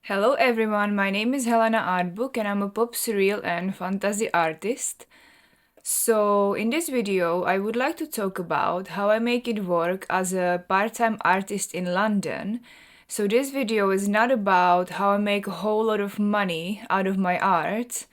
Hello everyone, my name is Helena Artbook and I'm a pop surreal and fantasy artist. So in this video, I would like to talk about how I make it work as a part-time artist in London. So this video is not about how I make a whole lot of money out of my art.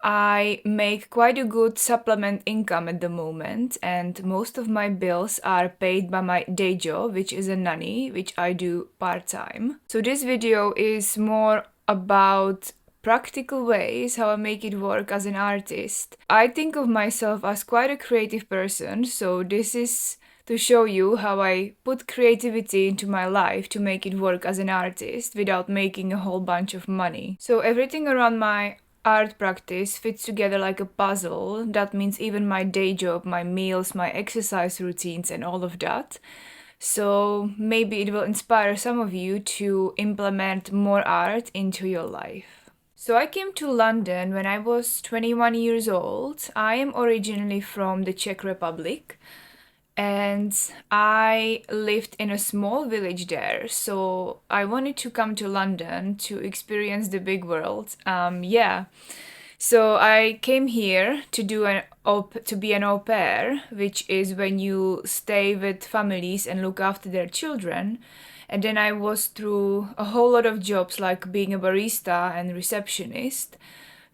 I make quite a good supplement income at the moment, and most of my bills are paid by my day job, which is a nanny, which I do part-time. So this video is more about practical ways how I make it work as an artist. I think of myself as quite a creative person, so this is to show you how I put creativity into my life to make it work as an artist without making a whole bunch of money. So everything around my art practice fits together like a puzzle. That means even my day job, my meals, my exercise routines, and all of that. So maybe it will inspire some of you to implement more art into your life. So I came to London when I was 21 years old. I am originally from the Czech Republic and I lived in a small village there. So I wanted to come to London to experience the big world. So I came here to to be an au pair, which is when you stay with families and look after their children. And then I was through a whole lot of jobs like being a barista and receptionist.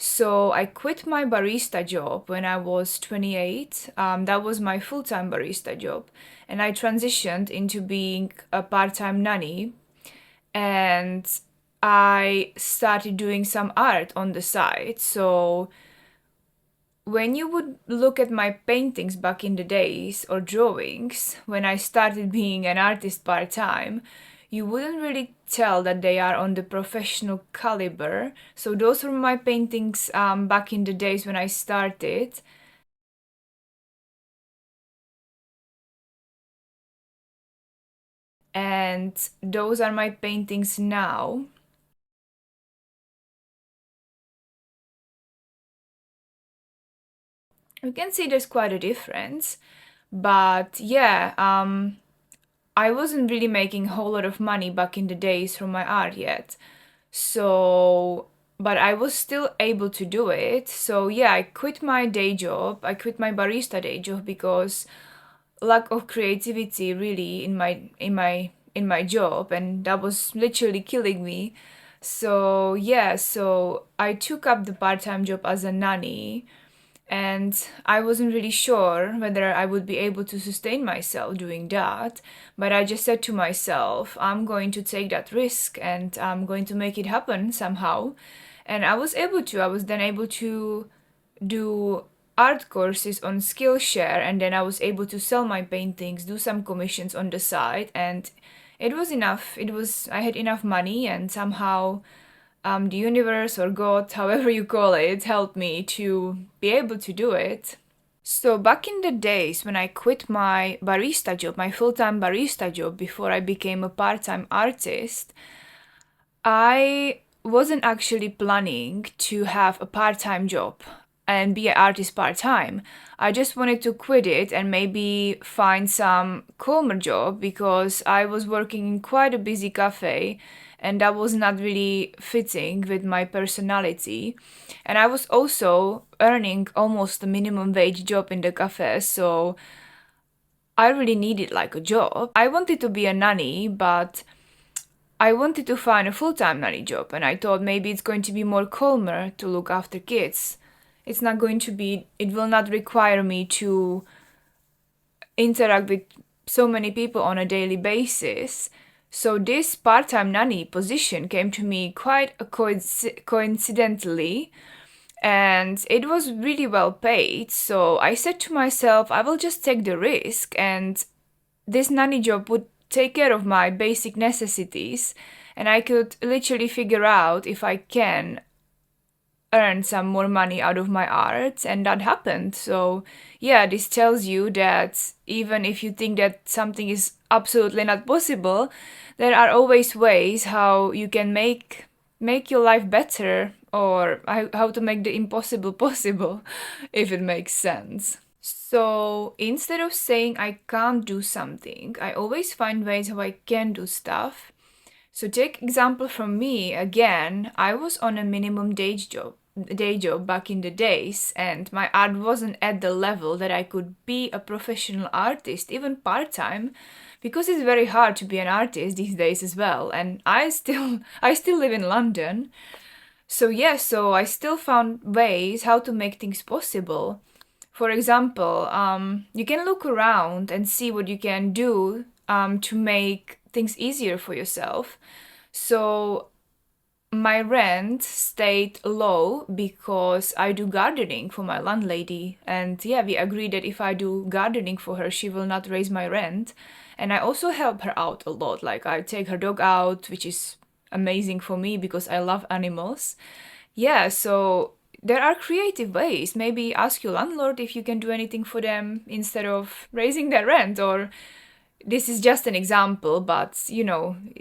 So I quit my barista job when I was 28. That was my full-time barista job. And I transitioned into being a part-time nanny. And I started doing some art on the side. So when you would look at my paintings back in the days or drawings, when I started being an artist part-time, you wouldn't really tell that they are on the professional caliber. So those were my paintings back in the days when I started. And those are my paintings now. You can see there's quite a difference. But yeah, I wasn't really making a whole lot of money back in the days from my art yet. So, but I was still able to do it. So yeah, I quit my day job. I quit my barista day job because lack of creativity really in my job, and that was literally killing me. So yeah, so I took up the part-time job as a nanny, and I wasn't really sure whether I would be able to sustain myself doing that. But I just said to myself, I'm going to take that risk and I'm going to make it happen somehow. And I was able to. I was then able to do art courses on Skillshare, and then I was able to sell my paintings, do some commissions on the side, and it was enough. I had enough money, and somehow the universe or God, however you call it, helped me to be able to do it. So back in the days when I quit my barista job, my full-time barista job before I became a part-time artist, I wasn't actually planning to have a part-time job and be an artist part-time. I just wanted to quit it and maybe find some calmer job because I was working in quite a busy cafe and that was not really fitting with my personality. And I was also earning almost a minimum wage job in the cafe, so I really needed like a job. I wanted to be a nanny, but I wanted to find a full-time nanny job, and I thought maybe it's going to be more calmer to look after kids. It will not require me to interact with so many people on a daily basis. So this part-time nanny position came to me quite coincidentally, and it was really well paid. So I said to myself, I will just take the risk, and this nanny job would take care of my basic necessities, and I could literally figure out if I can earn some more money out of my art, and that happened. So yeah, this tells you that even if you think that something is absolutely not possible, there are always ways how you can make your life better, or how to make the impossible possible, if it makes sense. So instead of saying I can't do something, I always find ways how I can do stuff. So take example from me again. I was on a minimum day job back in the days, and my art wasn't at the level that I could be a professional artist, even part-time, because it's very hard to be an artist these days as well. And I still live in London. So yeah, so I still found ways how to make things possible. For example, you can look around and see what you can do to make things easier for yourself. So my rent stayed low because I do gardening for my landlady. And yeah, we agreed that if I do gardening for her, she will not raise my rent. And I also help her out a lot. Like I take her dog out, which is amazing for me because I love animals. Yeah, so there are creative ways. Maybe ask your landlord if you can do anything for them instead of raising their rent. Or this is just an example, but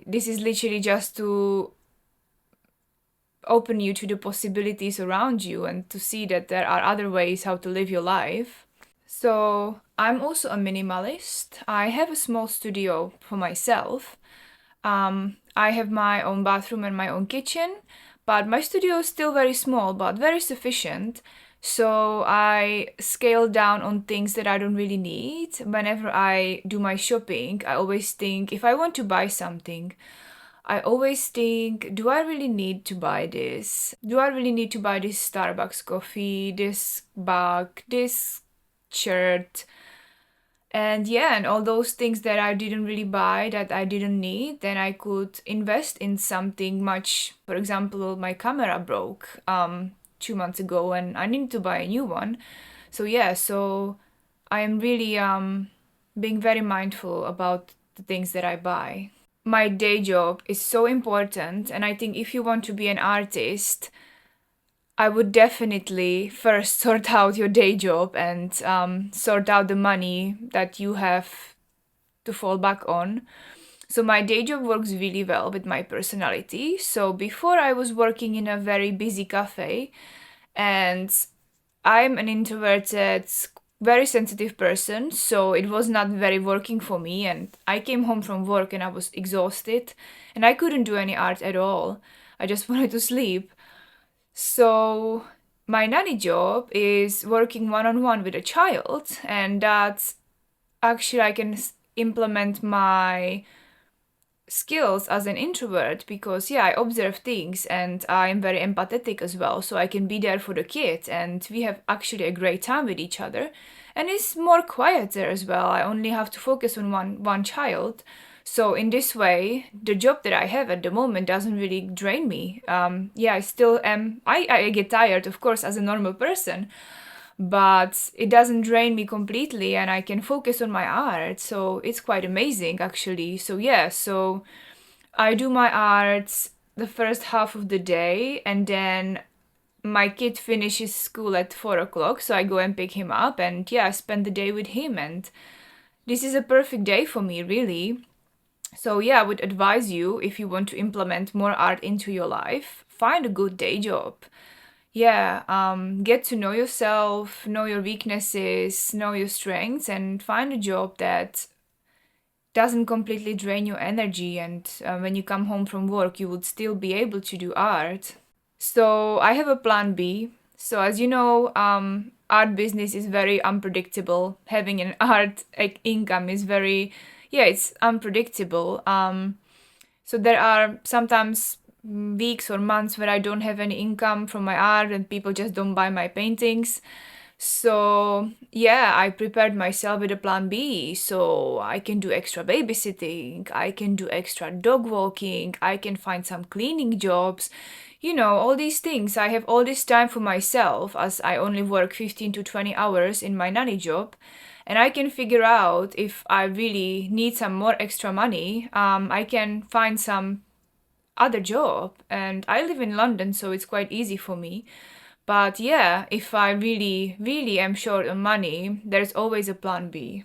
this is literally just to open you to the possibilities around you and to see that there are other ways how to live your life. So I'm also a minimalist. I have a small studio for myself. I have my own bathroom and my own kitchen, but my studio is still very small but very sufficient. So I scale down on things that I don't really need. Whenever I do my shopping, I always think if I want to buy something, I always think, do I really need to buy this? Do I really need to buy this Starbucks coffee, this bag, this shirt? And yeah, and all those things that I didn't really buy, that I didn't need, then I could invest in something much. For example, my camera broke 2 months ago and I need to buy a new one. So yeah, so I am really being very mindful about the things that I buy. My day job is so important, and I think if you want to be an artist, I would definitely first sort out your day job and sort out the money that you have to fall back on. So my day job works really well with my personality. So before I was working in a very busy cafe, and I'm an introverted, very sensitive person, so it was not very working for me. And I came home from work and I was exhausted and I couldn't do any art at all. I just wanted to sleep. So my nanny job is working one-on-one with a child, and that's actually I can implement my skills as an introvert because yeah, I observe things and I'm very empathetic as well, so I can be there for the kids and we have actually a great time with each other. And it's more quieter as well. I only have to focus on one child. So in this way, the job that I have at the moment doesn't really drain me. Yeah, I still am. I get tired, of course, as a normal person, but it doesn't drain me completely, and I can focus on my art. So it's quite amazing, actually. So yeah, so I do my art the first half of the day, and then my kid finishes school at 4 o'clock, so I go and pick him up, and yeah, I spend the day with him, and this is a perfect day for me, really. So yeah, I would advise you, if you want to implement more art into your life, find a good day job. Yeah, get to know yourself, know your weaknesses, know your strengths, and find a job that doesn't completely drain your energy. And when you come home from work, you would still be able to do art. So I have a plan B. So as you know, art business is very unpredictable. Having an art income is very, yeah, it's unpredictable. So there are sometimes weeks or months where I don't have any income from my art and people just don't buy my paintings. So yeah, I prepared myself with a plan B. So I can do extra babysitting, I can do extra dog walking, I can find some cleaning jobs. All these things. I have all this time for myself as I only work 15 to 20 hours in my nanny job. And I can figure out if I really need some more extra money, I can find some other job. And I live in London, so it's quite easy for me. But yeah, if I really, really am short on money, there's always a plan B.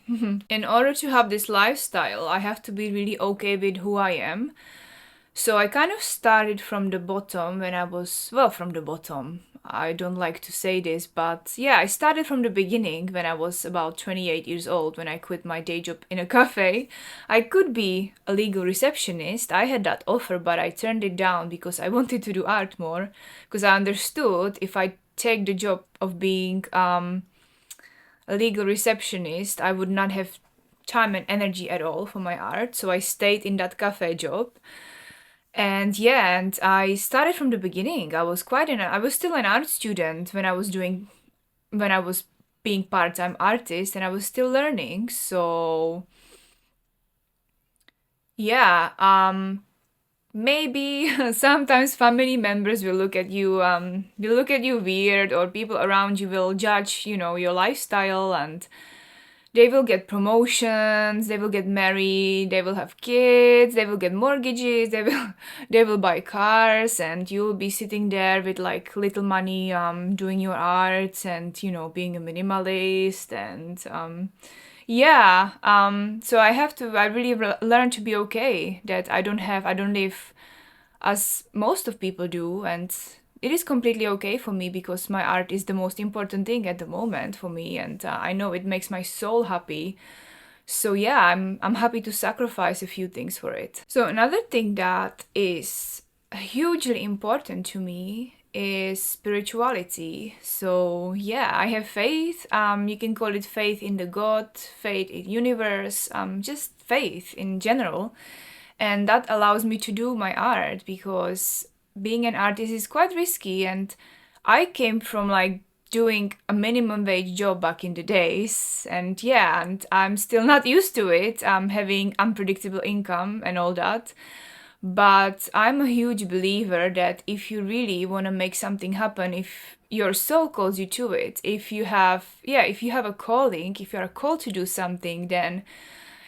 In order to have this lifestyle, I have to be really okay with who I am. So I kind of started from the bottom when I was, well, from the bottom. I don't like to say this, but yeah, I started from the beginning when I was about 28 years old when I quit my day job in a cafe. I could be a legal receptionist. I had that offer, but I turned it down because I wanted to do art more. Because I understood if I take the job of being a legal receptionist, I would not have time and energy at all for my art. So I stayed in that cafe job. And yeah, and I started from the beginning. I was still an art student when I was being part-time artist, and I was still learning. So yeah, maybe sometimes family members will look at you weird, or people around you will judge, your lifestyle, and they will get promotions, they will get married, they will have kids, they will get mortgages, they will buy cars, and you'll be sitting there with like little money, doing your arts, and being a minimalist, and yeah. So I really learned to be okay that I don't live as most of people do, and it is completely okay for me because my art is the most important thing at the moment for me, and I know it makes my soul happy. So yeah, I'm happy to sacrifice a few things for it. So another thing that is hugely important to me is spirituality. So yeah, I have faith. You can call it faith in the God, faith in universe, just faith in general. And that allows me to do my art because being an artist is quite risky, and I came from like doing a minimum wage job back in the days, and yeah, and I'm still not used to it, having unpredictable income and all that. But I'm a huge believer that if you really want to make something happen, if your soul calls you to it, if you have a calling, if you are called to do something, then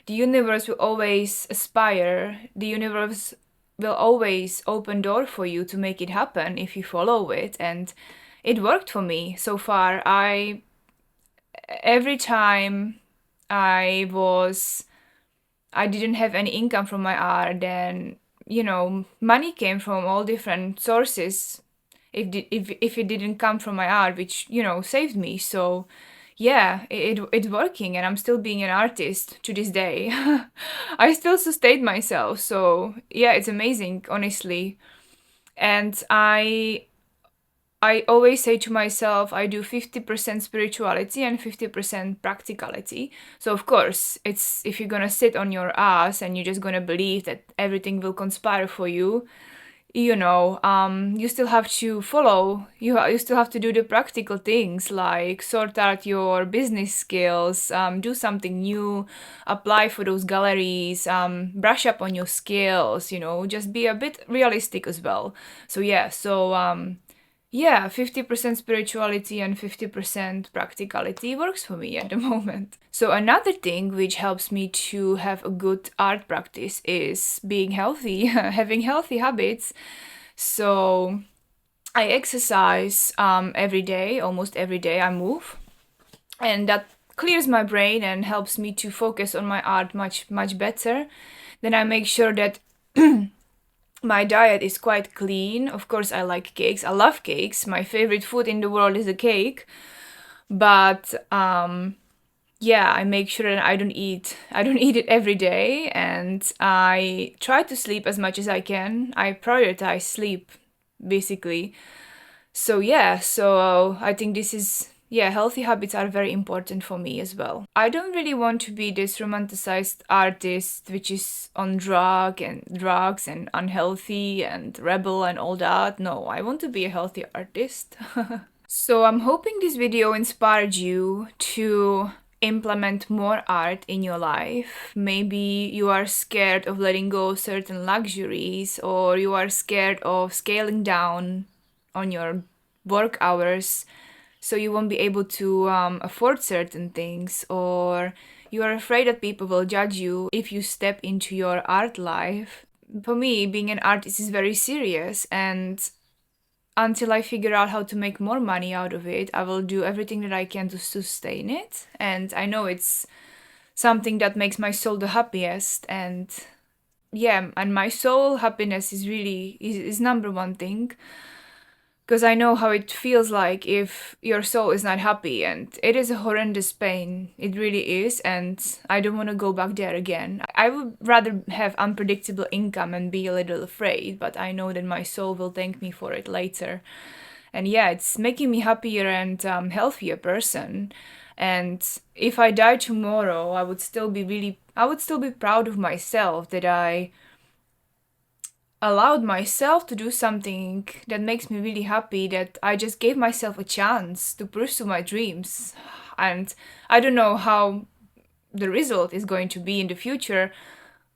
the universe will always aspire. The universe will always open door for you to make it happen if you follow it. And it worked for me so far. Every time I was I didn't have any income from my art, then money came from all different sources. If it didn't come from my art, which saved me. So yeah, it's working, and I'm still being an artist to this day. I still sustain myself. So yeah, it's amazing, honestly. And I always say to myself, I do 50% spirituality and 50% practicality. So of course, it's if you're gonna sit on your ass and you're just gonna believe that everything will conspire for you, you still have to follow. You still have to do the practical things like sort out your business skills, do something new, apply for those galleries, brush up on your skills. Just be a bit realistic as well. So yeah, 50% spirituality and 50% practicality works for me at the moment. So, another thing which helps me to have a good art practice is being healthy, having healthy habits. So, I exercise every day, almost every day, I move, and that clears my brain and helps me to focus on my art much, much better. Then I make sure that my diet is quite clean. Of course, I like cakes. I love cakes. My favorite food in the world is a cake. But yeah, I make sure that I don't eat it every day, and I try to sleep as much as I can. I prioritize sleep basically. So yeah, I think this is yeah, healthy habits are very important for me as well. I don't really want to be this romanticized artist which is on drugs and unhealthy and rebel and all that. No, I want to be a healthy artist. So I'm hoping this video inspired you to implement more art in your life. Maybe you are scared of letting go of certain luxuries, or you are scared of scaling down on your work hours so you won't be able to afford certain things, or you are afraid that people will judge you if you step into your art life. For me, being an artist is very serious, and until I figure out how to make more money out of it, I will do everything that I can to sustain it. And I know it's something that makes my soul the happiest, and yeah, and my soul happiness is really is number one thing, because I know how it feels like if your soul is not happy, and it is a horrendous pain. It really is, and I don't want to go back there again. I would rather have unpredictable income and be a little afraid, but I know that my soul will thank me for it later. And yeah, it's making me happier and healthier person. And if I die tomorrow, I would still be proud of myself that I allowed myself to do something that makes me really happy, that I just gave myself a chance to pursue my dreams. And I don't know how the result is going to be in the future.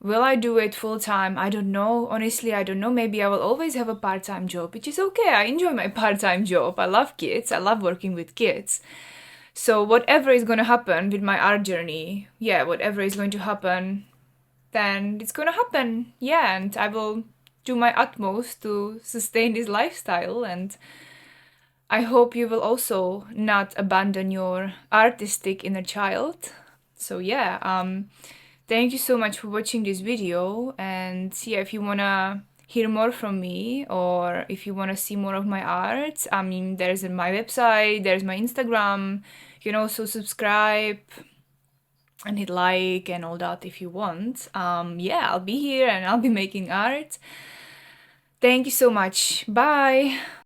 Will I do it full time? I don't know. Honestly, I don't know. Maybe I will always have a part time job, which is okay. I enjoy my part time job. I love kids. I love working with kids. So, whatever is going to happen with my art journey, yeah, whatever is going to happen, then it's gonna happen. Yeah, and I will do my utmost to sustain this lifestyle. And I hope you will also not abandon your artistic inner child. So yeah, thank you so much for watching this video. And yeah, if you wanna hear more from me, or if you wanna see more of my art, I mean, there's my website, there's my Instagram. You can also subscribe and hit like and all that if you want. Yeah, I'll be here and I'll be making art. Thank you so much. Bye.